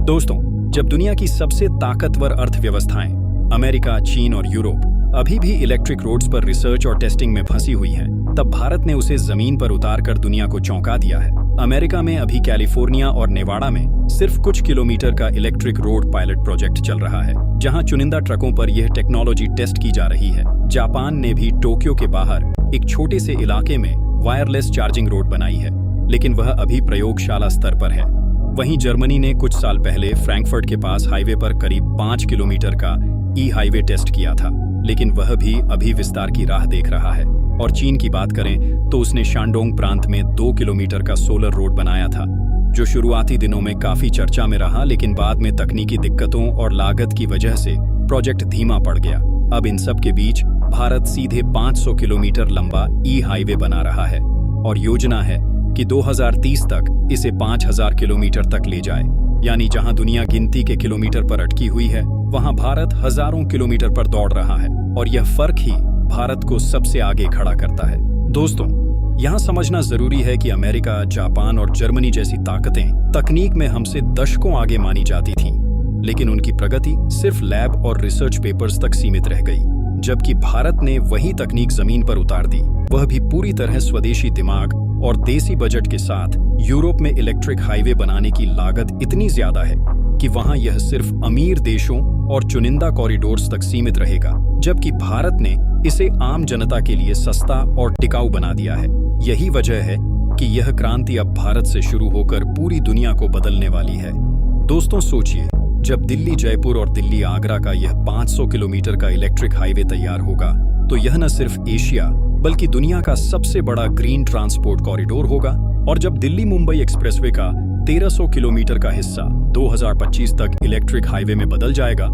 दोस्तों, जब दुनिया की सबसे ताकतवर अर्थव्यवस्थाएं अमेरिका, चीन और यूरोप अभी भी इलेक्ट्रिक रोड्स पर रिसर्च और टेस्टिंग में फंसी हुई हैं, तब भारत ने उसे जमीन पर उतारकर दुनिया को चौंका दिया है। अमेरिका में अभी कैलिफोर्निया और नेवाडा में सिर्फ कुछ किलोमीटर का इलेक्ट्रिक रोड पायलट प्रोजेक्ट चल रहा है, जहां चुनिंदा ट्रकों पर यह टेक्नोलॉजी टेस्ट की जा रही है। जापान ने भी टोक्यो के बाहर एक छोटे से इलाके में वायरलेस चार्जिंग रोड बनाई है, लेकिन वह अभी प्रयोगशाला स्तर पर है। वहीं जर्मनी ने कुछ साल पहले फ्रैंकफर्ट के पास हाईवे पर करीब 5 किलोमीटर का ई-हाईवे टेस्ट किया था, लेकिन वह भी अभी विस्तार की राह देख रहा है। और चीन की बात करें तो उसने शानडोंग प्रांत में 2 किलोमीटर का सोलर रोड बनाया था, जो शुरुआती दिनों में काफी चर्चा में रहा, लेकिन बाद में तकनीकी दिक्कतों और लागत की वजह से प्रोजेक्ट धीमा पड़ गया। अब इन सब के बीच भारत सीधे 500 किलोमीटर लंबा ई-हाईवे बना रहा है और योजना है कि 2030 तक इसे 5000 किलोमीटर तक ले जाए। यानी जहां दुनिया गिनती के किलोमीटर पर अटकी हुई है, वहां भारत हजारों किलोमीटर पर दौड़ रहा है, और यह फर्क ही भारत को सबसे आगे खड़ा करता है। दोस्तों, यहां समझना जरूरी है कि अमेरिका, जापान और जर्मनी जैसी ताकतें तकनीक में हमसे दशकों आगे मानी जाती थीं, लेकिन उनकी प्रगति सिर्फ लैब और रिसर्च पेपर्स तक सीमित रह गई, जबकि भारत ने वही तकनीक जमीन पर उतार दी, वह भी पूरी तरह स्वदेशी दिमाग और देसी बजट के साथ। यूरोप में इलेक्ट्रिक हाईवे बनाने की लागत इतनी ज्यादा है कि वहां यह सिर्फ अमीर देशों और चुनिंदा कॉरिडोर्स तक सीमित रहेगा, जबकि भारत ने इसे आम जनता के लिए सस्ता और टिकाऊ बना दिया है। यही वजह है कि यह क्रांति अब भारत से शुरू होकर पूरी दुनिया को बदलने वाली है। दोस्तों, सोचिए, जब दिल्ली जयपुर और दिल्ली आगरा का यह 500 किलोमीटर का इलेक्ट्रिक हाईवे तैयार होगा, तो यह न सिर्फ एशिया बल्कि दुनिया का सबसे बड़ा ग्रीन ट्रांसपोर्ट कॉरिडोर होगा। और जब दिल्ली मुंबई एक्सप्रेसवे का 1300 किलोमीटर का हिस्सा 2025 तक इलेक्ट्रिक हाईवे में बदल जाएगा,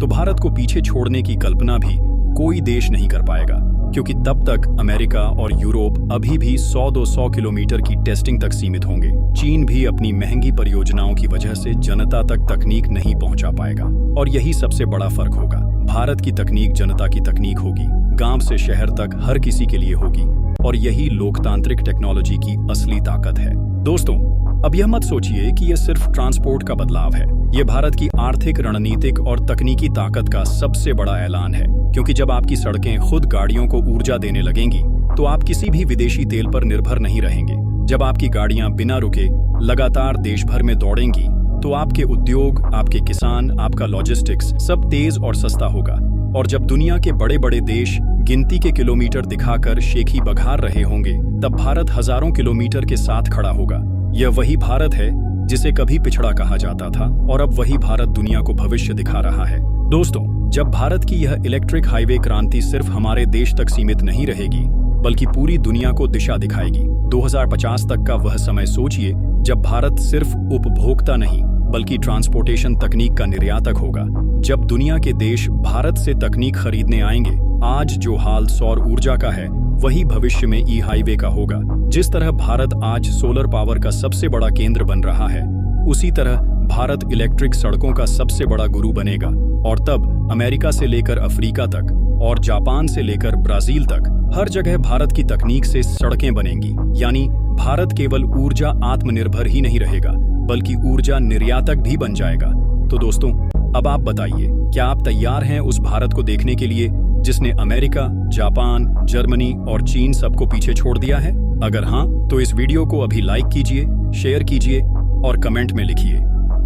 तो भारत को पीछे छोड़ने की कल्पना भी कोई देश नहीं कर पाएगा, क्योंकि तब तक अमेरिका और यूरोप अभी भी 100-200 किलोमीटर की टेस्टिंग तक सीमित होंगे। चीन भी अपनी महंगी परियोजनाओं की वजह से जनता तक तकनीक नहीं पहुंचा पाएगा, और यही सबसे बड़ा फर्क होगा। भारत की तकनीक जनता की तकनीक होगी, गांव से शहर तक हर किसी के लिए होगी, और यही लोकतांत्रिक टेक्नोलॉजी की असली ताकत है। दोस्तों, अब यह मत सोचिए कि यह सिर्फ ट्रांसपोर्ट का बदलाव है। यह भारत की आर्थिक, रणनीतिक और तकनीकी ताकत का सबसे बड़ा ऐलान है, क्योंकि जब आपकी सड़कें खुद गाड़ियों को ऊर्जा देने लगेंगी, तो आप किसी भी विदेशी तेल पर निर्भर नहीं रहेंगे। जब आपकी गाड़ियां बिना रुके लगातार देश भर में दौड़ेंगी, तो आपके उद्योग, आपके किसान, आपका लॉजिस्टिक्स सब तेज और सस्ता होगा। और जब दुनिया के बड़े बड़े देश गिनती के किलोमीटर दिखाकर शेखी बघार रहे होंगे, तब भारत हजारों किलोमीटर के साथ खड़ा होगा। यह वही भारत है जिसे कभी पिछड़ा कहा जाता था, और अब वही भारत दुनिया को भविष्य दिखा रहा है। दोस्तों, जब भारत की यह इलेक्ट्रिक हाईवे क्रांति सिर्फ हमारे देश तक सीमित नहीं रहेगी, बल्कि पूरी दुनिया को दिशा दिखाएगी। 2050 तक का वह समय सोचिए जब भारत सिर्फ उपभोक्ता नहीं बल्कि ट्रांसपोर्टेशन तकनीक का निर्यातक होगा। जब दुनिया के देश भारत से तकनीक खरीदने आएंगे, आज जो हाल सौर ऊर्जा का है, वही भविष्य में ई हाईवे का होगा। जिस तरह भारत आज सोलर पावर का सबसे बड़ा केंद्र बन रहा है, उसी तरह भारत इलेक्ट्रिक सड़कों का सबसे बड़ा गुरु बनेगा। और तब अमेरिका से लेकर अफ्रीका तक और जापान से लेकर ब्राजील तक हर जगह भारत की तकनीक से सड़कें बनेंगी। यानी भारत केवल ऊर्जा आत्मनिर्भर ही नहीं रहेगा, बल्कि ऊर्जा निर्यातक भी बन जाएगा। तो दोस्तों, अब आप बताइए, क्या आप तैयार हैं उस भारत को देखने के लिए जिसने अमेरिका, जापान, जर्मनी और चीन सबको पीछे छोड़ दिया है? अगर हाँ, तो इस वीडियो को अभी लाइक कीजिए, शेयर कीजिए और कमेंट में लिखिए,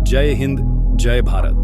जय हिंद, जय भारत।